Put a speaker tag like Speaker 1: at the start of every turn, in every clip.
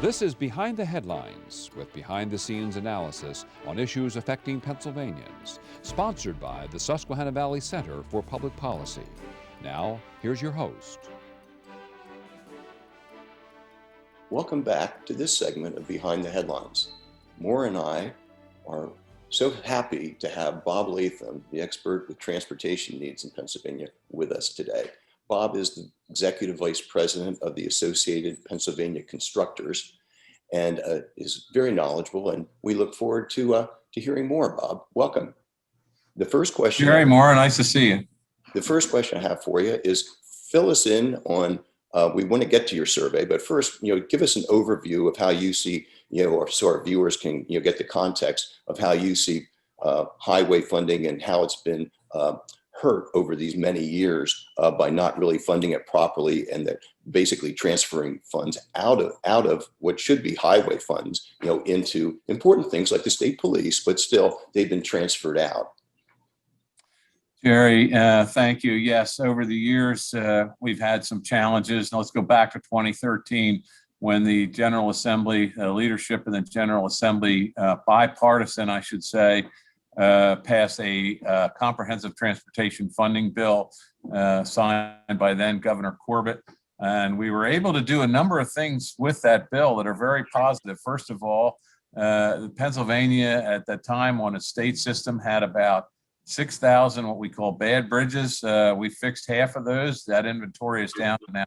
Speaker 1: This is Behind the Headlines, with behind-the-scenes analysis on issues affecting Pennsylvanians, sponsored by the Susquehanna Valley Center for Public Policy. Now, here's your host.
Speaker 2: Welcome back to this segment of Behind the Headlines. Moore and I are so happy to have Bob Latham, the expert with transportation needs in Pennsylvania, with us today. Bob is the Executive Vice President of the Associated Pennsylvania Constructors and is very knowledgeable, and we look forward to hearing more. Bob, welcome. The first question—
Speaker 3: Jerry Moore, nice to see you.
Speaker 2: The first question I have for you is, fill us in on, we want to get to your survey, but first, give us an overview of how you see, or so our viewers can, get the context of how you see highway funding and how it's been hurt over these many years by not really funding it properly, and that basically transferring funds out of what should be highway funds, into important things like the state police, but still they've been transferred out.
Speaker 3: Jerry, thank you. Yes, over the years, we've had some challenges. Now let's go back to 2013 when the General Assembly, leadership in the General Assembly, bipartisan, I should say, passed a comprehensive transportation funding bill signed by then Governor Corbett. And we were able to do a number of things with that bill that are very positive. First of all, Pennsylvania at that time on its state system had about 6,000 what we call bad bridges. We fixed half of those. That inventory is down to now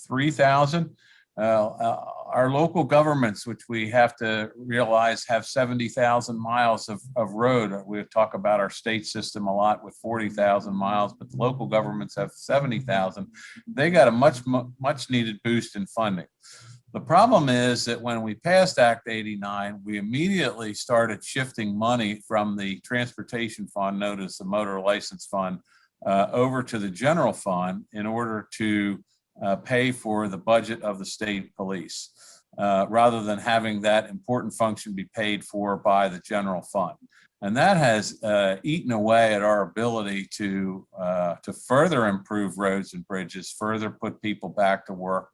Speaker 3: 3,000. Our local governments, which we have to realize have 70,000 miles of road. We talk about our state system a lot with 40,000 miles, but the local governments have 70,000. They got a much needed boost in funding. The problem is that when we passed Act 89, we immediately started shifting money from the transportation fund, known as the motor license fund, over to the general fund in order to pay for the budget of the state police, rather than having that important function be paid for by the general fund. And that has eaten away at our ability to further improve roads and bridges, further put people back to work,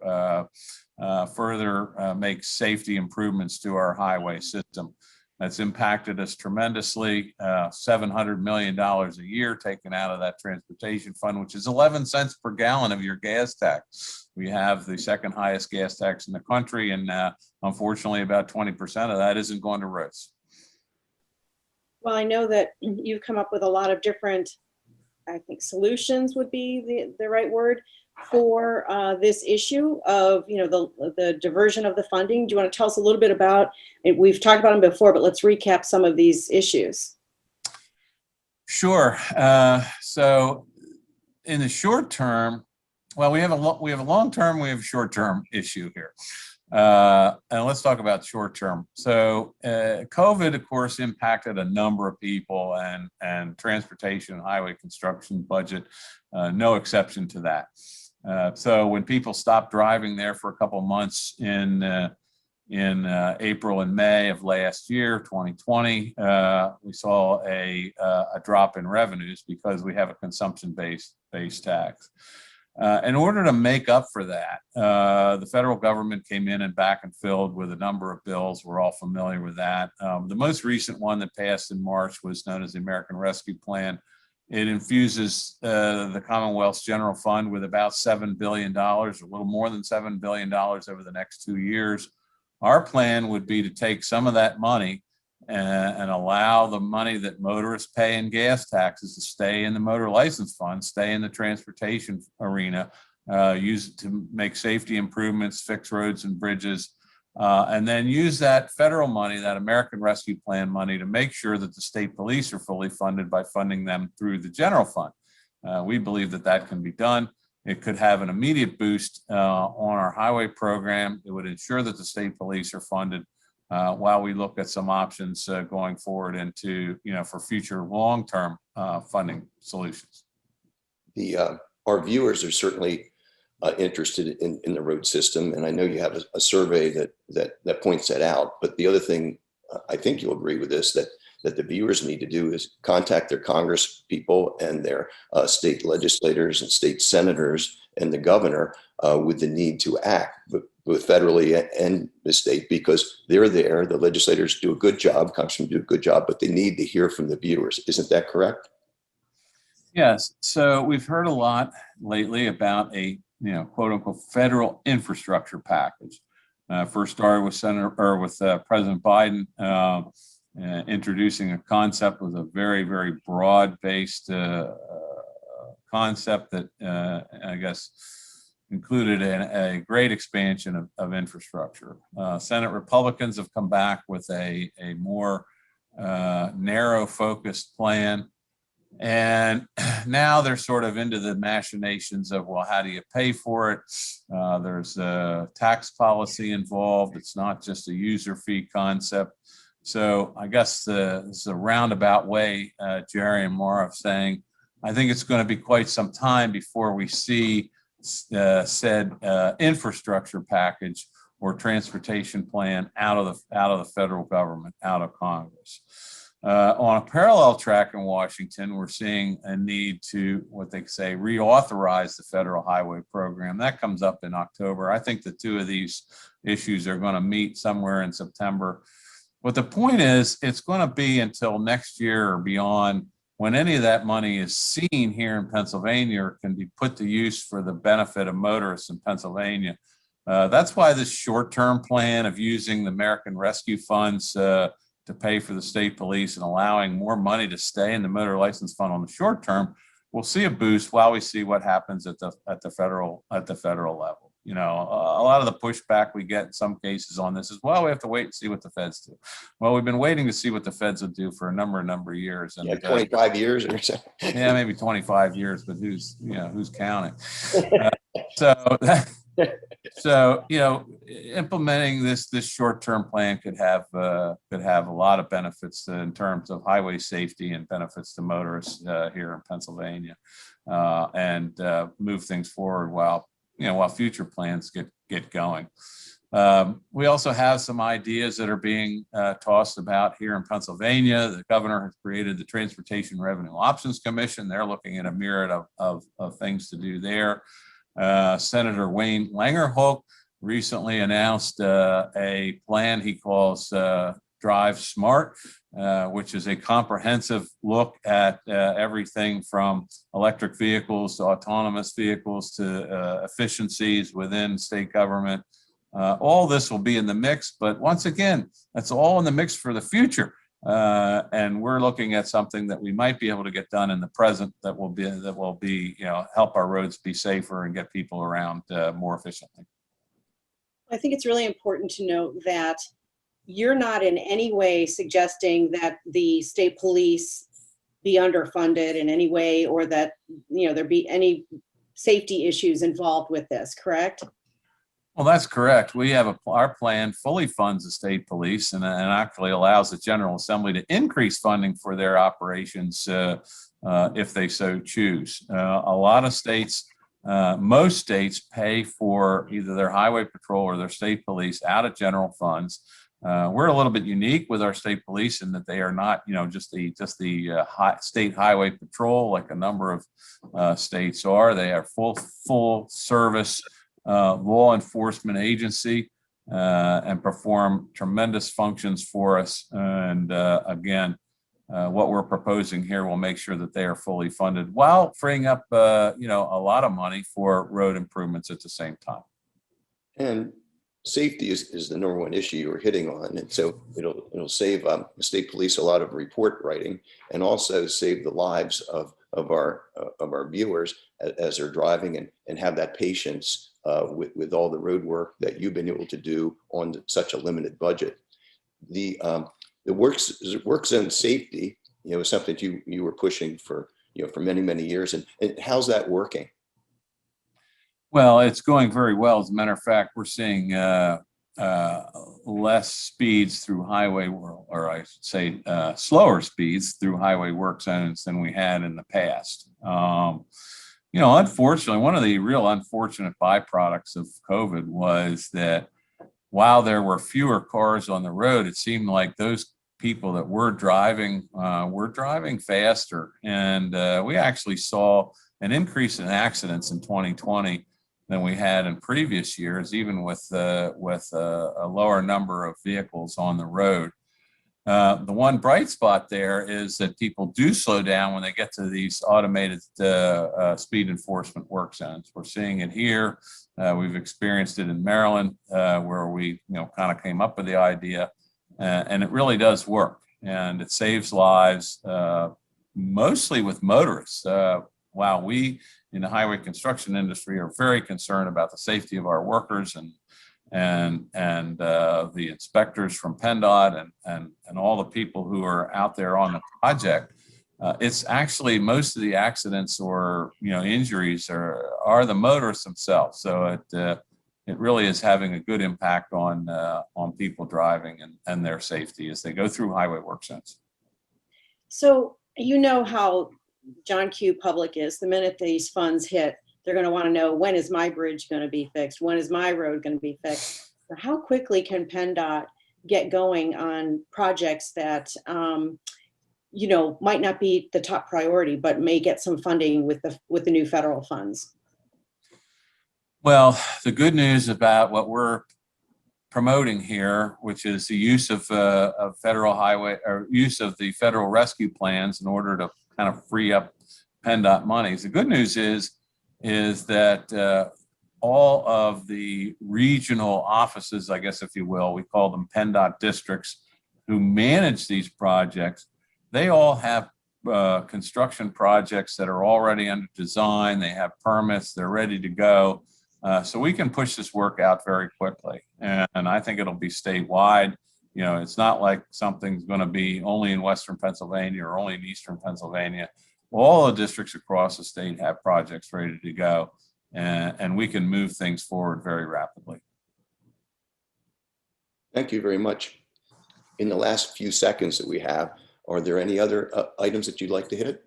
Speaker 3: further make safety improvements to our highway system. That's impacted us tremendously. $700 million a year taken out of that transportation fund, which is 11 cents per gallon of your gas tax. We have the second highest gas tax in the country, and unfortunately about 20% of that isn't going to roads.
Speaker 4: Well, I know that you've come up with a lot of different, I think solutions would be the right word, for this issue of the diversion of the funding. Do you want to tell us a little bit about, we've talked about them before, but let's recap some of these issues.
Speaker 3: Sure. So in the short term, well, we have a long term, we have a short term issue here. And let's talk about short term. So COVID, of course, impacted a number of people, and transportation and highway construction budget, no exception to that. So when people stopped driving there for a couple of months in April and May of last year, 2020, we saw a drop in revenues because we have a consumption-based tax. In order to make up for that, the federal government came in and back and filled with a number of bills. We're all familiar with that. The most recent one that passed in March was known as the American Rescue Plan. It infuses the Commonwealth's general fund with about $7 billion, a little more than $7 billion over the next 2 years. Our plan would be to take some of that money and allow the money that motorists pay in gas taxes to stay in the motor license fund, stay in the transportation arena, use it to make safety improvements, fix roads and bridges, and then use that federal money, that American Rescue Plan money, to make sure that the state police are fully funded by funding them through the general fund. We believe that that can be done. It could have an immediate boost on our highway program. It would ensure that the state police are funded while we look at some options going forward into, for future long-term funding solutions.
Speaker 2: Our viewers are certainly interested in the road system, and I know you have a survey that points that out. But the other thing, I think you'll agree with this, that the viewers need to do is contact their Congress people and their state legislators and state senators and the governor with the need to act. But both federally and the state, because they're there. The legislators do a good job, Congressmen do a good job, but they need to hear from the viewers. Isn't that correct?
Speaker 3: Yes. So we've heard a lot lately about a, quote unquote, federal infrastructure package. First started with President Biden introducing a concept with a very, very broad-based concept that I guess included a great expansion of infrastructure. Senate Republicans have come back with a more narrow focused plan. And now they're sort of into the machinations of, well, how do you pay for it? There's a tax policy involved. It's not just a user fee concept. So I guess it's a roundabout way, Jerry and Maura, of saying, I think it's going to be quite some time before we see said infrastructure package or transportation plan out of the federal government, out of Congress. On a parallel track in Washington, we're seeing a need to, what they say, reauthorize the federal highway program. That comes up in October. I think the two of these issues are going to meet somewhere in September. But the point is, it's going to be until next year or beyond when any of that money is seen here in Pennsylvania or can be put to use for the benefit of motorists in Pennsylvania. That's why this short-term plan of using the American Rescue Funds to pay for the state police and allowing more money to stay in the motor license fund on the short term, we'll see a boost while we see what happens at the federal level. A lot of the pushback we get in some cases on this is, well, we have to wait and see what the feds do. Well, we've been waiting to see what the feds will do for a number of years. And
Speaker 2: 25 years or so.
Speaker 3: Yeah, maybe 25 years, but who's counting? So implementing this short-term plan could have a lot of benefits in terms of highway safety and benefits to motorists here in Pennsylvania, and move things forward while future plans get going. We also have some ideas that are being tossed about here in Pennsylvania. The governor has created the Transportation Revenue Options Commission. They're looking at a myriad of things to do there. Senator Wayne Langerhoek recently announced a plan he calls Drive Smart, which is a comprehensive look at everything from electric vehicles to autonomous vehicles to efficiencies within state government. All this will be in the mix, but once again, that's all in the mix for the future. And we're looking at something that we might be able to get done in the present that will be help our roads be safer and get people around more efficiently.
Speaker 4: I think it's really important to note that you're not in any way suggesting that the state police be underfunded in any way, or that there be any safety issues involved with this, correct?
Speaker 3: Well, that's correct. We have our plan fully funds the state police and actually allows the General Assembly to increase funding for their operations if they so choose. A lot of states, most states pay for either their highway patrol or their state police out of general funds. We're a little bit unique with our state police in that they are not, just the state highway patrol like a number of states are. They are full service law enforcement agency and perform tremendous functions for us. And again, what we're proposing here will make sure that they are fully funded while freeing up, a lot of money for road improvements at the same time.
Speaker 2: And safety is the number one issue you were hitting on, and so it'll save the state police a lot of report writing, and also save the lives of our viewers as they're driving and have that patience with all the road work that you've been able to do on such a limited budget. The work zone safety, is something that you were pushing for many years, and how's that working?
Speaker 3: Well, it's going very well. As a matter of fact, we're seeing less speeds through highway, or I should say slower speeds through highway work zones than we had in the past. Unfortunately, one of the real unfortunate byproducts of COVID was that while there were fewer cars on the road, it seemed like those people that were driving faster. And we actually saw an increase in accidents in 2020 than we had in previous years, even with a lower number of vehicles on the road. The one bright spot there is that people do slow down when they get to these automated speed enforcement work zones. We're seeing it here. We've experienced it in Maryland, where we kind of came up with the idea, and it really does work, and it saves lives, mostly with motorists. While we in the highway construction industry are very concerned about the safety of our workers and the inspectors from PennDOT and all the people who are out there on the project, it's actually most of the accidents or injuries are the motorists themselves. So it really is having a good impact on people driving and their safety as they go through highway work zones.
Speaker 4: So you know how John Q. Public is. The minute these funds hit, they're going to want to know, when is my bridge going to be fixed? When is my road going to be fixed? So how quickly can PennDOT get going on projects that might not be the top priority, but may get some funding with the new federal funds?
Speaker 3: Well, the good news about what we're promoting here, which is the use of federal highway, or use of the federal rescue plans in order to kind of free up PennDOT monies. The good news is that all of the regional offices, I guess if you will, we call them PennDOT districts, who manage these projects, they all have construction projects that are already under design. They have permits, they're ready to go. So we can push this work out very quickly. And I think it'll be statewide. It's not like something's going to be only in Western Pennsylvania or only in Eastern Pennsylvania. All the districts across the state have projects ready to go, and we can move things forward very rapidly.
Speaker 2: Thank you very much. In the last few seconds that we have, are there any other items that you'd like to hit?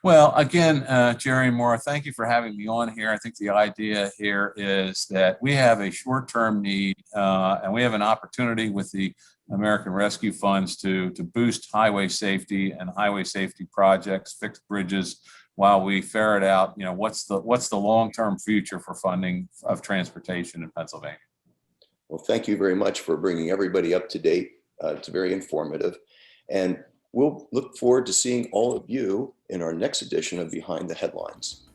Speaker 3: Well, again, Jerry and Maura, thank you for having me on here. I think the idea here is that we have a short-term need, and we have an opportunity with the American Rescue Funds to boost highway safety and highway safety projects, fix bridges, while we ferret out, what's the long-term future for funding of transportation in Pennsylvania.
Speaker 2: Well, thank you very much for bringing everybody up to date. It's very informative, and we'll look forward to seeing all of you in our next edition of Behind the Headlines.